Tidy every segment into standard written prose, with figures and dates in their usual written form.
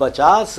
50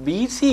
BC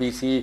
BC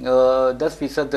10%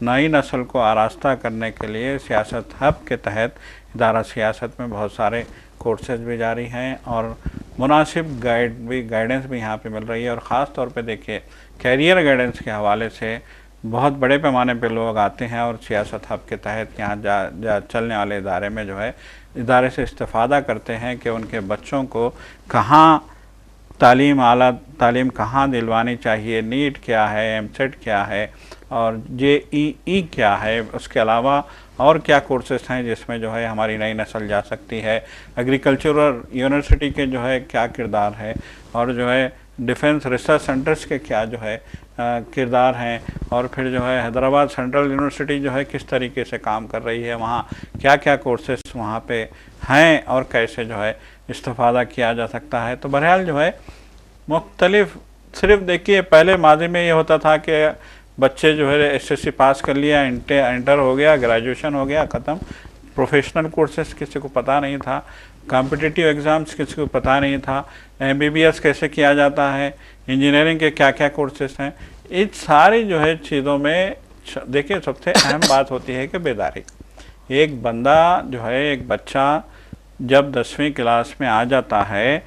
نئی نسل کو آراستہ کرنے کے لیے سیاست ہب کے تحت ادارہ سیاست میں بہت سارے کورسز بھی جاری ہیں اور مناسب گائیڈنس بھی یہاں پہ مل رہی ہے. اور خاص طور پہ دیکھیے کیریئر گائیڈنس کے حوالے سے بہت بڑے پیمانے پہ لوگ آتے ہیں اور سیاست ہب کے تحت یہاں چلنے والے ادارے میں جو ہے ادارے سے استفادہ کرتے ہیں کہ ان کے بچوں کو کہاں تعلیم، اعلیٰ تعلیم کہاں دلوانی چاہیے، نیٹ کیا ہے، ایم سیٹ کیا ہے اور جے ای ای کیا ہے، اس کے علاوہ اور کیا کورسز ہیں جس میں جو ہے ہماری نئی نسل جا سکتی ہے، ایگریکلچرل یونیورسٹی کے جو ہے کیا کردار ہے اور جو ہے ڈیفنس ریسرچ سینٹرز کے کیا جو ہے کردار ہیں، اور پھر جو ہے حیدرآباد سینٹرل یونیورسٹی جو ہے کس طریقے سے کام کر رہی ہے، وہاں کیا کیا کورسز وہاں پہ ہیں اور کیسے جو ہے استفادہ کیا جا سکتا ہے. تو بہرحال جو ہے مختلف، صرف دیکھیے پہلے ماضی میں یہ ہوتا تھا کہ بچے جو ہے ایس ایس سی پاس کر لیا، انٹر ہو گیا، گریجویشن ہو گیا، ختم. پروفیشنل کورسز کسی کو پتہ نہیں تھا، کمپٹیٹیو ایگزامز کسی کو پتہ نہیں تھا، ایم بی بی ایس کیسے کیا جاتا ہے، انجینئرنگ کے کیا کیا کورسز ہیں. ان ساری جو ہے چیزوں میں دیکھیں سب سے اہم بات ہوتی ہے کہ بیداری. ایک بندہ جو ہے، ایک بچہ جب 10ویں کلاس میں آ جاتا ہے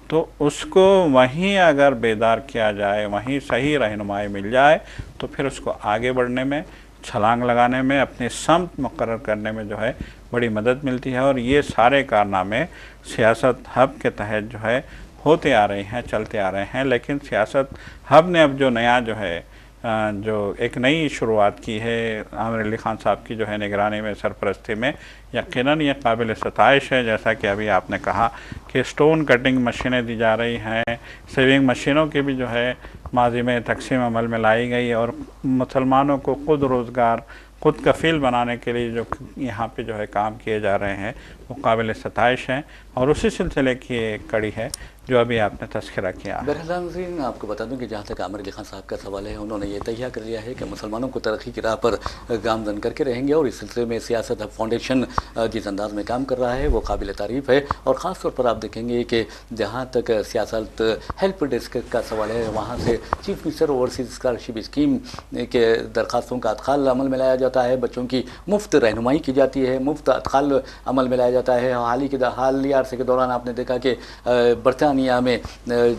تو اس کو وہیں اگر بیدار کیا جائے، وہیں صحیح رہنمائی مل جائے تو پھر اس کو آگے بڑھنے میں، چھلانگ لگانے میں، اپنی سمت مقرر کرنے میں جو ہے بڑی مدد ملتی ہے. اور یہ سارے کارنامے سیاست ہب کے تحت جو ہے ہوتے آ رہے ہیں، چلتے آ رہے ہیں. لیکن سیاست ہب نے اب جو نیا جو ہے جو ایک نئی شروعات کی ہے عامر علی خان صاحب کی جو ہے نگرانی میں، سرپرستی میں، یقیناً یہ قابل ستائش ہے. جیسا کہ ابھی آپ نے کہا کہ سٹون کٹنگ مشینیں دی جا رہی ہیں، سیونگ مشینوں کی بھی جو ہے ماضی میں تقسیم عمل میں لائی گئی اور مسلمانوں کو خود روزگار، خود کفیل بنانے کے لیے جو یہاں پہ جو ہے کام کیے جا رہے ہیں وہ قابل ستائش ہیں. اور اسی سلسلے کی ایک کڑی ہے جو ابھی آپ نے تذکرہ کیا. بہرحال ناظرین، آپ کو بتا دوں کہ جہاں تک عامر علی خان صاحب کا سوال ہے، انہوں نے یہ تہیہ کر لیا ہے کہ مسلمانوں کو ترقی کی راہ پر گامزن کر کے رہیں گے، اور اس سلسلے میں سیاست ہب فاؤنڈیشن جس انداز میں کام کر رہا ہے وہ قابل تعریف ہے. اور خاص طور پر آپ دیکھیں گے کہ جہاں تک سیاست ہیلپ ڈیسک کا سوال ہے، وہاں سے chief minister overseas scholarship scheme کے درخواستوں کا ادخال عمل میں لایا جاتا ہے، بچوں کی مفت رہنمائی کی جاتی ہے، مفت ادخال عمل میں لایا جاتا ہے. حالیہ عرصے کے دوران آپ نے دیکھا کہ برطانیہ میں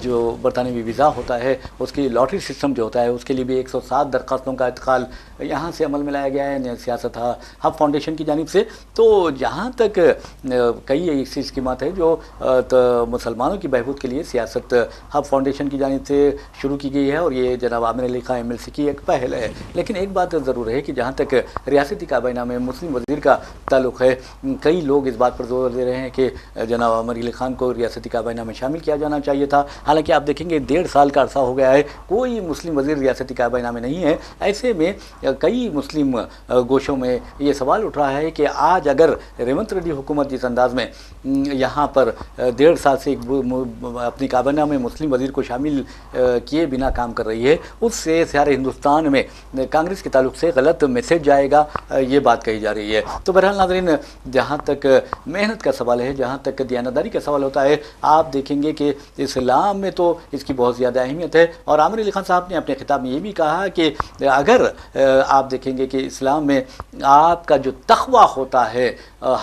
جو برطانوی ویزا ہوتا ہے اس کی لاٹری سسٹم جو ہوتا ہے اس کے لیے بھی 107 درخواستوں کا ادخال یہاں سے عمل میں لایا گیا ہے سیاست ہب فاؤنڈیشن کی جانب سے. تو جہاں تک کئی ایسی اسکیمات ہیں جو مسلمانوں کی بہبود کے لیے سیاست ہب فاؤنڈیشن کی جانب سے شروع کی گئی ہے، اور یہ جناب عامر علی خان MLC کی ایک پہل ہے. لیکن ایک بات ضرور ہے کہ جہاں تک ریاستی کابینہ میں مسلم وزیر کا تعلق ہے، کئی لوگ اس بات پر زور دے رہے ہیں کہ جناب عامر علی خان کو ریاستی کابینہ میں شامل کیا جانا چاہیے تھا. حالانکہ آپ دیکھیں گے 1.5 سال کا عرصہ ہو گیا ہے، کوئی مسلم وزیر ریاستی کابینہ میں نہیں ہے. ایسے میں کئی مسلم گوشوں میں یہ سوال اٹھ رہا ہے کہ آج اگر ریونت ریڈی حکومت جس انداز میں یہاں پر 1.5 سال سے اپنی کابینہ میں مسلم وزیر کو شامل کیے بنا کام کر رہی ہے، اس سے سارے ہندوستان میں کانگریس کے تعلق سے غلط میسج جائے گا، یہ بات کہی جا رہی ہے. تو بہرحال ناظرین، جہاں تک محنت کا سوال ہے، جہاں تک دیانتداری کا سوال ہوتا ہے، آپ دیکھیں گے کہ اسلام میں تو اس کی بہت زیادہ اہمیت ہے. اور عامر علی خان صاحب نے اپنے خطاب میں یہ بھی کہا کہ اگر آپ دیکھیں گے کہ اسلام میں آپ کا جو تقوی ہوتا ہے،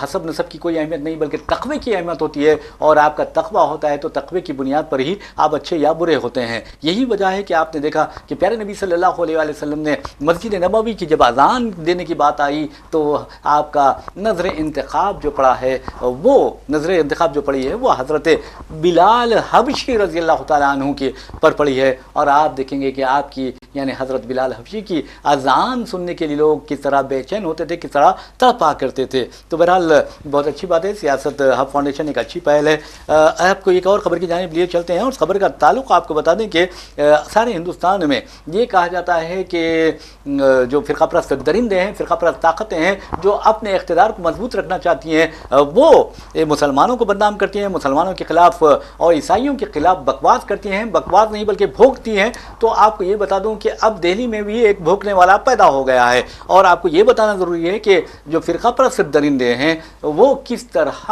حسب نسب کی کوئی اہمیت نہیں بلکہ تقوی کی اہمیت ہوتی ہے، اور آپ کا تقوی ہوتا ہے تو تقوی کی بنیاد پر ہی آپ اچھے یا برے ہوتے ہیں. یہی وجہ ہے کہ آپ نے دیکھا کہ پیارے نبی صلی اللہ علیہ وسلم نے مسجد نبوی کی جب اذان دینے کی بات آئی تو آپ کا نظر انتخاب جو پڑا ہے، وہ نظر انتخاب جو پڑی ہے وہ حضرت بلال حبشی رضی اللہ تعالیٰ عنہ کی پر پڑی ہے. اور آپ دیکھیں گے کہ آپ کی یعنی حضرت بلال حبشی کی اذان سننے کے لیے لوگ کس طرح بے چین ہوتے تھے، کس طرح تڑپا کرتے تھے. تو بہرحال بہت اچھی بات ہے، سیاست ہب فاؤنڈیشن ایک اچھی پہل ہے. آپ کو ایک اور خبر کی جانب لیے چلتے ہیں، اور اس خبر کا تعلق آپ کو بتا دیں کہ سارے ہندوستان میں یہ کہا جاتا ہے کہ جو فرقہ پرست درندے ہیں، فرقہ پرست طاقتیں ہیں جو اپنے اقتدار کو مضبوط رکھنا چاہتی ہیں، وہ مسلمانوں کو بدنام کرتی ہیں، مسلمانوں کے خلاف اور عیسائیوں کے خلاف بکواس کرتی ہیں، بکواس نہیں بلکہ بھونکتی ہیں. تو آپ کو یہ بتا دوں کہ اب دہلی میں بھی ایک بھونکنے والا پیدا ہو گیا ہے. اور آپ کو یہ بتانا ضروری ہے کہ جو فرقہ پرست درندے ہیں وہ کس طرح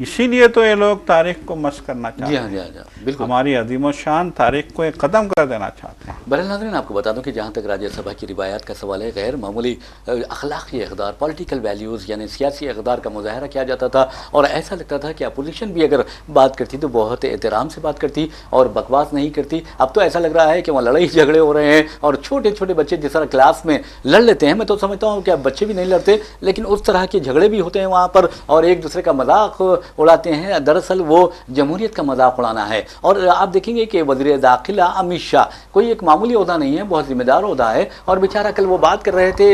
اسی لیے تو یہ لوگ تاریخ کو مس کرنا چاہتے ہیں. جی ہاں بالکل. ہماری عظیم و شان تاریخ کو ایک ختم کر دینا چاہتے ہیں. بہرحال ناظرین، آپ کو بتا دوں کہ جہاں تک راجیہ سبھا کی روایات کا سوال ہے، غیر معمولی اخلاقی اقدار، پولیٹیکل ویلیوز یعنی سیاسی اقدار کا مظاہرہ کیا جاتا تھا، اور ایسا لگتا تھا کہ اپوزیشن بھی اگر بات کرتی تو بہت احترام سے بات کرتی اور بکواس نہیں کرتی. اب تو ایسا لگ رہا ہے کہ وہاں لڑائی جھگڑے ہو رہے ہیں، اور چھوٹے چھوٹے بچے جس طرح کلاس میں لڑ لیتے ہیں، میں تو سمجھتا ہوں کہ اب بچے بھی نہیں لڑتے، لیکن اس طرح کے جھگڑے بھی ہوتے ہیں وہاں پر، اور ایک دوسرے کا مذاق اڑاتے ہیں. دراصل وہ جمہوریت کا مذاق اڑانا ہے. اور آپ دیکھیں گے کہ وزیر داخلہ امت شاہ کوئی ایک معمولی عہدہ نہیں ہے، بہت ذمہ دار عہدہ ہے، اور بیچارہ کل وہ بات کر رہے تھے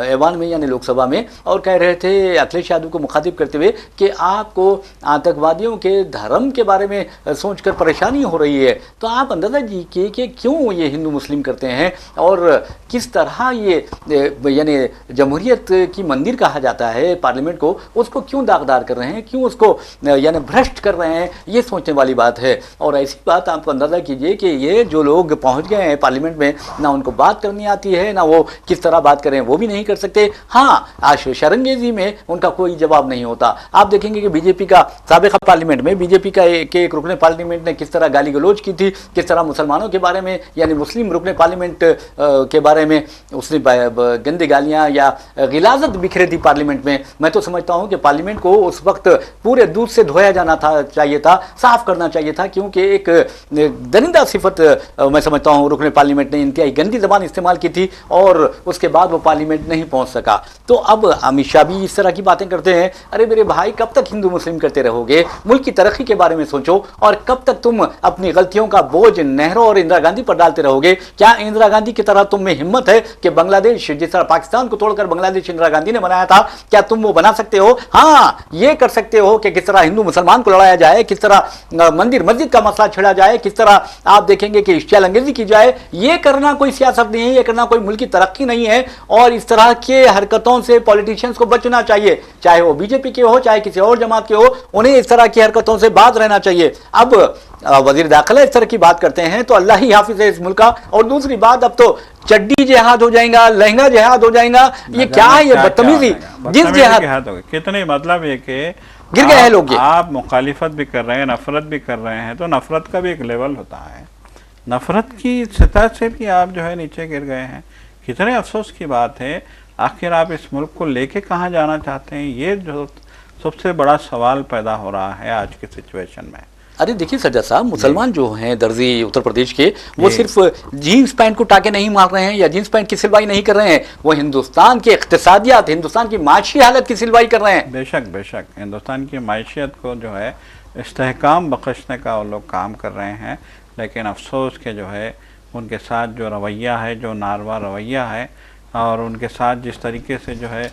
ایوان میں یعنی لوک سبھا میں، اور کہہ رہے تھے اکھلیش یادو کو مخاطب کرتے ہوئے کہ آپ کو آتنکوادیوں کے دھرم کے بارے میں سوچ کر پریشانی ہو رہی ہے. تو آپ اندازہ کیجیے کہ کیوں یہ ہندو مسلم کرتے ہیں، اور کس طرح یہ یعنی جمہوریت کی مندر کہا جاتا ہے پارلیمنٹ کو، اس کو کیوں داغدار کر رہے ہیں، کیوں اس کو یعنی بھرشٹ کر رہے ہیں. یہ سوچنے والی بات ہے. اور ایسی بات آپ کو اندازہ کیجئے کہ یہ جو لوگ پہنچ گئے ہیں پارلیمنٹ میں، نہ ان کو بات کرنی آتی ہے، نہ وہ کس طرح بات کریں وہ بھی نہیں کر سکتے. ہاں، شرنگیزی میں ان کا کوئی جواب نہیں ہوتا. آپ دیکھیں گے کہ بی جے پی کا سابقہ پارلیمنٹ میں بی جے پی کا ایک رکن پارلیمنٹ نے کس طرح گالی گلوچ کی تھی، کس طرح مسلمانوں کے بارے میں یعنی مسلم رکن پارلیمنٹ کے بارے میں اس نے گندی گالیاں یا غلاظت بکھرے تھی پارلیمنٹ میں. میں تو سمجھتا ہوں کہ پارلیمنٹ کو اس وقت پورے دودھ سے دھویا جانا چاہیے تھا، صاف کرنا چاہیے تھا، کیونکہ ایک درندہ صفت میں سمجھتا ہوں رکن پارلیمنٹ نے انتہائی گندی زبان استعمال کی تھی، اور اس کے بعد وہ پارلیمنٹ نہیں پہنچ سکا. تو اب امت شاہ بھی اس طرح کی باتیں کرتے ہیں. ارے میرے بھائی، کب تک ہندو مسلم کرتے رہو گے؟ ملک کی ترقی کے بارے میں سوچو. اور کب تک تم اپنی غلطیوں کا بوجھ نہرو اور اندرا گاندھی پر ڈالتے رہو گے؟ کیا اندرا گاندھی کی طرح تم میں ہمت ہے کہ بنگلہ دیش جس طرح پاکستان کو توڑ کر بنگلہ دیش اندرا گاندھی نے بنایا تھا، کیا تم وہ بنا سکتے ہو؟ ہاں، یہ کر سکتے ہو کہ کس طرح ہندو مسلمان کو لڑایا جائے، کس طرح مندر مسجد کا مسئلہ چھڑا جائے، کس طرح آپ دیکھیں گے کہ اشتعال انگیزی کی جائے. یہ کرنا کوئی سیاست نہیں ہے، یہ کرنا کوئی ملکی ترقی نہیں ہے. اور اس طرح کے حرکتوں سے پولیٹیشینز کو بچنا چاہیے، چاہے وہ بی جے پی کے ہو، چاہے کسی اور جماعت کے ہو. انہیں اس طرح کی حرکتوں سے باز رہنا چاہیے. اب وزیر داخلہ اس طرح کی بات کرتے ہیں تو اللہ ہی حافظ ہے اس ملک کا. اور دوسری بات، اب تو چڈی جہاد ہو جائیں گا، لہنگا جہاد ہو جائیں گا. یہ کیا ہے؟ یہ بدتمیزی. جس جہاد کتنے مطلب یہ کہ گر گئے ہیں لوگ، آپ مخالفت بھی کر رہے ہیں، نفرت بھی کر رہے ہیں، تو نفرت کا بھی ایک لیول ہوتا ہے. نفرت کی سطح سے بھی آپ جو ہے نیچے گر گئے ہیں. کتنے افسوس کی بات ہے. آخر آپ اس ملک کو لے کے کہاں جانا چاہتے ہیں؟ یہ جو سب سے بڑا سوال پیدا ہو رہا ہے آج کی سچویشن میں. ارے دیکھیے سجاد صاحب، مسلمان جو ہیں درزی اتر پردیش کے، وہ صرف جینس پینٹ کو ٹاکے نہیں مار رہے ہیں یا جینس پینٹ کی سلوائی نہیں کر رہے ہیں، وہ ہندوستان کے اقتصادیات، ہندوستان کی معاشی حالت کی سلوائی کر رہے ہیں. بے شک بے شک، ہندوستان کی معیشت کو جو ہے استحکام بخشنے کا وہ لوگ کام کر رہے ہیں. لیکن افسوس کہ جو ہے ان کے ساتھ جو رویہ ہے، جو ناروا رویہ ہے، اور ان کے ساتھ جس طریقے سے جو ہے،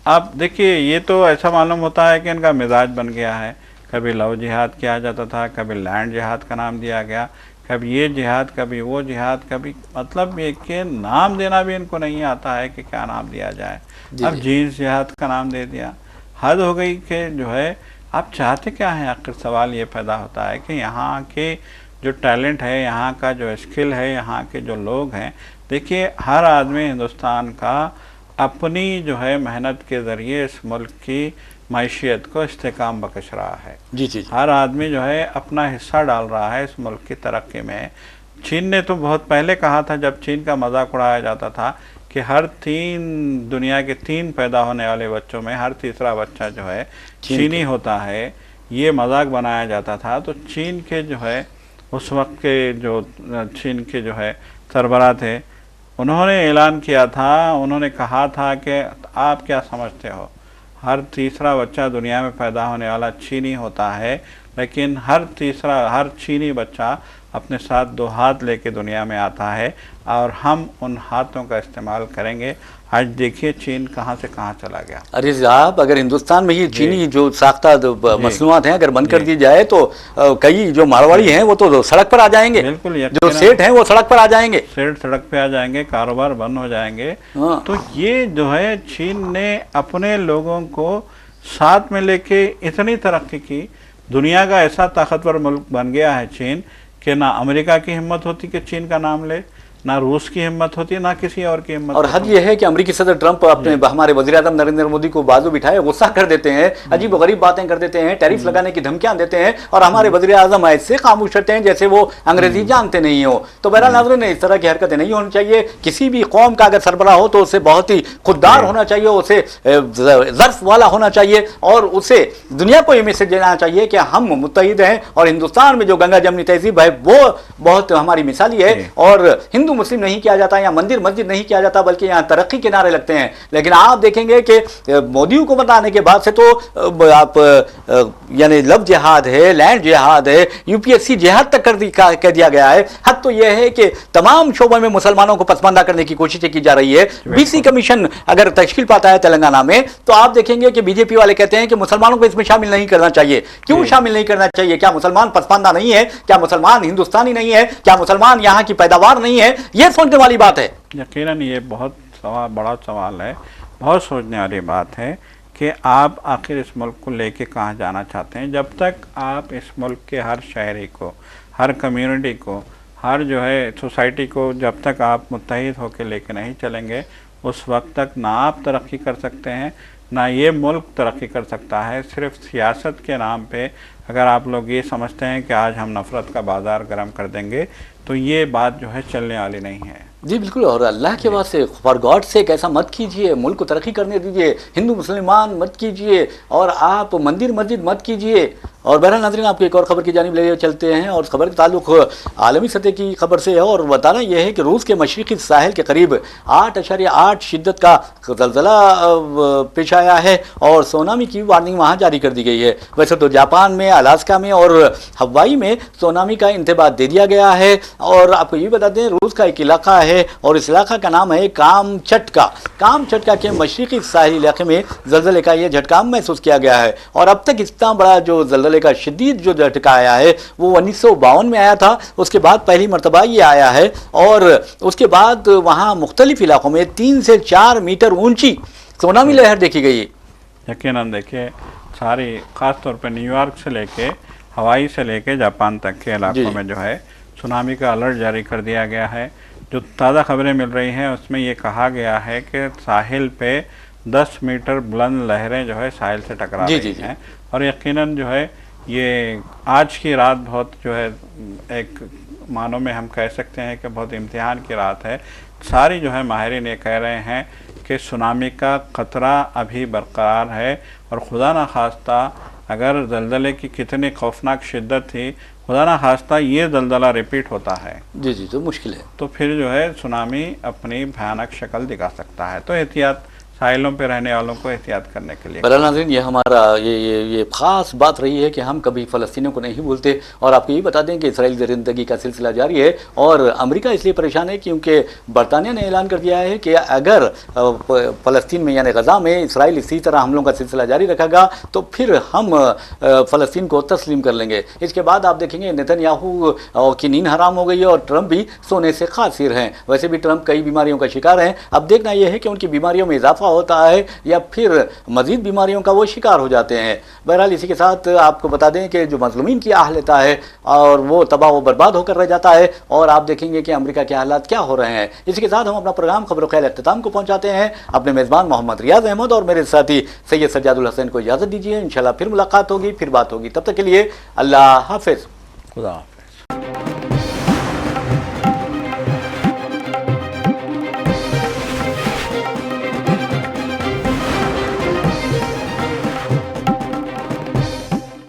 آپ دیکھیے، یہ تو ایسا معلوم ہوتا ہے کہ ان کا مزاج بن گیا ہے. کبھی لو جہاد کیا جاتا تھا، کبھی لینڈ جہاد کا نام دیا گیا، کبھی یہ جہاد، کبھی وہ جہاد، کبھی مطلب یہ کہ نام دینا بھی ان کو نہیں آتا ہے کہ کیا نام دیا جائے. اب جینس جہاد کا نام دے دیا. حد ہو گئی کہ جو ہے آپ چاہتے کیا ہیں؟ آخر سوال یہ پیدا ہوتا ہے کہ یہاں کے جو ٹیلنٹ ہے، یہاں کا جو اسکل ہے، یہاں کے جو لوگ ہیں، دیکھیے ہر آدمی ہندوستان کا اپنی جو ہے محنت کے ذریعے اس ملک کی معیشت کو استحکام بخش رہا ہے. ہر آدمی جو ہے اپنا حصہ ڈال رہا ہے اس ملک کی ترقی میں. چین نے تو بہت پہلے کہا تھا، جب چین کا مذاق اڑایا جاتا تھا کہ ہر دنیا کے 3 پیدا ہونے والے بچوں میں ہر تیسرا بچہ جو ہے چینی ہوتا ہے. یہ مذاق بنایا جاتا تھا. تو چین کے جو ہے اس وقت کے جو چین کے جو ہے سربراہ تھے، انہوں نے اعلان کیا تھا، انہوں نے کہا تھا کہ آپ کیا سمجھتے ہو، ہر تیسرا بچہ دنیا میں پیدا ہونے والا چینی ہوتا ہے، لیکن ہر چینی بچہ اپنے ساتھ 2 ہاتھ لے کے دنیا میں آتا ہے، اور ہم ان ہاتھوں کا استعمال کریں گے. آج دیکھیے چین کہاں سے کہاں چلا گیا. ارے صاحب، اگر ہندوستان میں یہ چینی جو ساختہ مصنوعات ہیں اگر بند کر دی جائے تو کئی جو مارواڑی ہیں وہ تو سڑک پر آ جائیں گے. بالکل، جو سیٹ ہیں وہ سڑک پر آ جائیں گے. سڑک پہ آ جائیں گے، کاروبار بند ہو جائیں گے. تو یہ جو ہے چین نے اپنے لوگوں کو ساتھ میں لے کے اتنی ترقی کی. دنیا کا ایسا طاقتور ملک بن گیا ہے چین کہ نہ امریکہ کی ہمت ہوتی کہ چین کا نام لے، نہ روس کی ہمت ہوتی ہے نہ کسی اور کی ہمت اور حد یہ ہے کہ امریکی صدر ٹرمپ اپنے ہمارے وزیر اعظم نریندر مودی کو بازو بٹھائے غصہ کر دیتے ہیں، عجیب و غریب باتیں کر دیتے ہیں، ٹیرف لگانے کی دھمکیاں دیتے ہیں، اور ہمارے وزیر اعظم ایسے خاموش رہتے ہیں جیسے وہ انگریزی جانتے نہیں ہو. تو بہرحال ناظرین، اس طرح کی حرکتیں نہیں ہونی چاہیے. کسی بھی قوم کا اگر سربراہ ہو تو اسے بہت ہی خوددار ہونا چاہیے، اسے ظرف والا ہونا چاہیے، اور اسے دنیا کو یہ میسج دینا چاہیے کہ ہم متحد ہیں، اور ہندوستان میں جو گنگا جمنی تہذیب ہے وہ بہت ہماری مثالی ہے، اور ہندو مسلم نہیں کیا جاتا، یا مندر مسجد نہیں کیا جاتا، بلکہ یہاں ترقی کے نعرے لگتے ہیں. لیکن آپ دیکھیں گے کہ مودی حکومت آنے کے بعد سے تو آپ یعنی لو جہاد ہے، لینڈ جہاد ہے، UPSC جہاد تک کر دیا گیا ہے. حد تو یہ ہے کہ تمام شعبوں میں مسلمانوں کو پسماندہ کرنے کی کوششیں کی جا رہی ہے. BC کمیشن اگر تشکیل پاتا ہے تلنگانہ میں تو آپ دیکھیں گے کہ BJP والے کہتے ہیں کہ مسلمانوں کو اس میں شامل نہیں کرنا چاہیے. کیوں شامل نہیں کرنا چاہیے؟ کیا مسلمان پسماندہ نہیں ہے؟ کیا مسلمان ہندوستانی نہیں ہے؟ کیا مسلمان یہاں کی پیداوار نہیں ہے؟ یہ سوچنے والی بات ہے. یقیناً یہ بہت بڑا سوال ہے، بہت سوچنے والی بات ہے کہ آپ آخر اس ملک کو لے کے کہاں جانا چاہتے ہیں. جب تک آپ اس ملک کے ہر شہری کو، ہر کمیونٹی کو، ہر جو ہے سوسائٹی کو جب تک آپ متحد ہو کے لے کے نہیں چلیں گے، اس وقت تک نہ آپ ترقی کر سکتے ہیں نہ یہ ملک ترقی کر سکتا ہے. صرف سیاست کے نام پہ اگر آپ لوگ یہ سمجھتے ہیں کہ آج ہم نفرت کا بازار گرم کر دیں گے تو یہ بات جو ہے چلنے والی نہیں ہے. جی بالکل، اور اللہ کے واسطے فار گاڈ سے ایسا مت کیجئے، ملک کو ترقی کرنے دیجئے، ہندو مسلمان مت کیجئے، اور آپ مندر مسجد مت کیجئے. اور بہرحال ناظرین، آپ کو ایک اور خبر کی جانب لے چلتے ہیں، اور اس خبر کا تعلق عالمی سطح کی خبر سے ہے، اور بتانا یہ ہے کہ روس کے مشرقی ساحل کے قریب 8.8 شدت کا زلزلہ پیش آیا ہے، اور سونامی کی وارننگ وہاں جاری کر دی گئی ہے. ویسے تو جاپان میں، الاسکا میں اور ہوائی میں سونامی کا انتباہ دے دیا گیا ہے. اور آپ کو یہ بتا دیں، روس کا ایک علاقہ ہے اور اس علاقہ کا نام ہے کامچٹکا کے مشرقی ساحلی علاقے میں زلزلے کا یہ جھٹکا محسوس کیا گیا ہے. اور اب تک اتنا بڑا جو زلزلے کا شدید جو جھٹکا آیا ہے وہ 1952 میں آیا تھا. اس کے بعد پہلی مرتبہ یہ آیا ہے، اور اس کے بعد وہاں مختلف علاقوں میں 3 سے 4 میٹر اونچی سونامی لہر دیکھی گئی. یقیناً دیکھیے، ساری خاص طور پہ نیو یارک سے لے کے ہوائی سے لے کے جاپان تک کے علاقوں میں جو ہے سونامی کا الرٹ جاری کر دیا گیا ہے. جو تازہ خبریں مل رہی ہیں اس میں یہ کہا گیا ہے کہ ساحل پہ 10 میٹر بلند لہریں جو ہے ساحل سے ٹکرا رہی ہیں. اور یقیناً جو ہے یہ آج کی رات بہت جو ہے ایک معنوں میں ہم کہہ سکتے ہیں کہ بہت امتحان کی رات ہے. ساری جو ہے ماہرین یہ کہہ رہے ہیں کہ سونامی کا خطرہ ابھی برقرار ہے، اور خدا نخواستہ اگر زلزلے کی کتنی خوفناک شدت تھی، خدا نخواستہ یہ زلزلہ ریپیٹ ہوتا ہے جی تو مشکل ہے، تو پھر جو ہے سونامی اپنی بھیانک شکل دکھا سکتا ہے. تو احتیاط، ساحلوں پہ رہنے والوں کو احتیاط کرنے کے لیے. بہرحال ناظرین، یہ ہمارا یہ خاص بات رہی ہے کہ ہم کبھی فلسطینیوں کو نہیں بھولتے. اور آپ کو یہ بتا دیں کہ اسرائیل درندگی کا سلسلہ جاری ہے، اور امریکہ اس لیے پریشان ہے کیونکہ برطانیہ نے اعلان کر دیا ہے کہ اگر فلسطین میں یعنی غزہ میں اسرائیل اسی طرح حملوں کا سلسلہ جاری رکھے گا تو پھر ہم فلسطین کو تسلیم کر لیں گے. اس کے بعد آپ دیکھیں گے نیتن یاہو کی نیند حرام ہو گئی ہے، اور ٹرمپ بھی سونے سے خاصر ہیں. ویسے بھی ٹرمپ کئی بیماریوں کا شکار ہیں. اب دیکھنا یہ ہے کہ ان کی بیماریوں میں اضافہ ہوتا ہے یا پھر مزید بیماریوں کا وہ شکار ہو جاتے ہیں. بہرحال اسی کے ساتھ آپ کو بتا دیں کہ جو مظلومین کی آہ لیتا ہے اور وہ تباہ و برباد ہو کر رہ جاتا ہے، اور آپ دیکھیں گے کہ امریکہ کے حالات کیا ہو رہے ہیں. اسی کے ساتھ ہم اپنا پروگرام خبر و خیال اختتام کو پہنچاتے ہیں. اپنے میزبان محمد ریاض احمد اور میرے ساتھی سید سجاد الحسین کو اجازت دیجیے. انشاءاللہ پھر ملاقات ہوگی، پھر بات ہوگی. تب تک کے لیے اللہ حافظ. خدا حافظ.